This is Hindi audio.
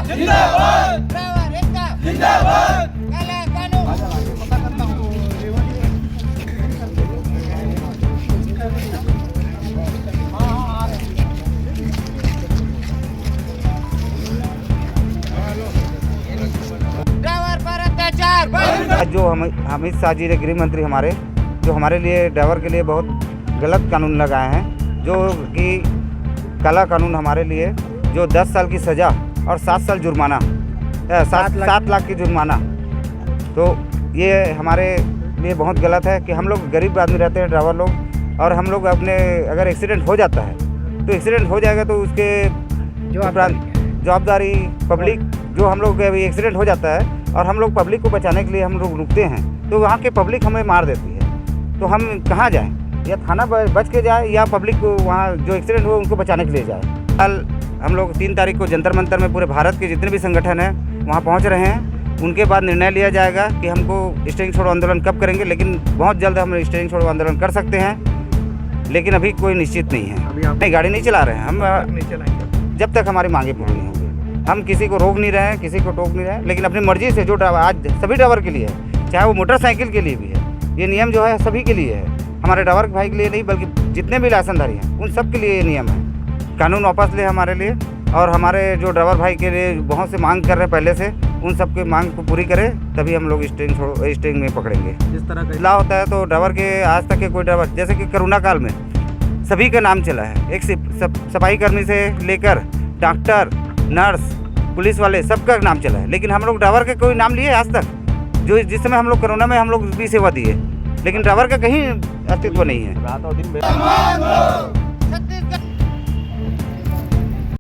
जिंदाबाद, ड्राइवर एकता जिंदाबाद, काला कानून। ड्राइवर पर अत्याचार। जो अमित शाह जी ने गृह मंत्री हमारे, जो हमारे लिए ड्राइवर के लिए बहुत गलत कानून लगाए हैं, जो कि काला कानून हमारे लिए, जो 10 साल की सज़ा और 7 साल जुर्माना, 7 लाख की जुर्माना, तो ये हमारे लिए बहुत गलत है कि हम लोग गरीब आदमी रहते हैं ड्राइवर लोग, और हम लोग अपने अगर एक्सीडेंट हो जाता है तो एक्सीडेंट हो जाएगा तो उसके जवाबदारी पब्लिक, जो हम लोग अभी एक्सीडेंट हो जाता है और हम लोग पब्लिक को बचाने के लिए हम लोग रुकते हैं तो वहाँ के पब्लिक हमें मार देती है, तो हम कहाँ जाएँ? या थाना बच के जाए या पब्लिक को वहाँ जो एक्सीडेंट हुआ उनको बचाने के लिए जाए। कल हम लोग 3 तारीख को जंतर मंतर में पूरे भारत के जितने भी संगठन हैं वहाँ पहुँच रहे हैं। उनके बाद निर्णय लिया जाएगा कि हमको स्टेरिंग छोड़ो आंदोलन कब करेंगे, लेकिन बहुत जल्द हम स्टेरिंग छोड़ो आंदोलन कर सकते हैं, लेकिन अभी कोई निश्चित नहीं है। नहीं, गाड़ी नहीं चला रहे हैं हम, नहीं चलाएंगे जब तक हमारी मांगे पूरी नहीं होंगी। हम किसी को रोक नहीं रहे हैं, किसी को टोक नहीं रहे हैं, लेकिन अपनी मर्जी से जो ड्राइवर, आज सभी ड्राइवर के लिए है, चाहे वो मोटरसाइकिल के लिए भी है, ये नियम जो है सभी के लिए है, हमारे ड्राइवर भाई के लिए नहीं बल्कि जितने भी लाइसेंसधारी हैं उन सब के लिए ये नियम है। कानून वापस ले हमारे लिए, और हमारे जो ड्राइवर भाई के लिए बहुत से मांग कर रहे हैं पहले से, उन सब के मांग को पूरी करें तभी हम लोग स्टेरिंग में पकड़ेंगे। जिस तरह का इलाह होता है तो ड्राइवर के आज तक के कोई ड्राइवर, जैसे कि कोरोना काल में सभी का नाम चला है, एक सफाई कर्मी से लेकर डॉक्टर, नर्स, पुलिस वाले सबका नाम चला है, लेकिन हम लोग ड्राइवर का कोई नाम लिए आज तक? जो जिस समय हम लोग कोरोना में हम लोग भी सेवा दिए, लेकिन ड्राइवर का कहीं अस्तित्व नहीं है।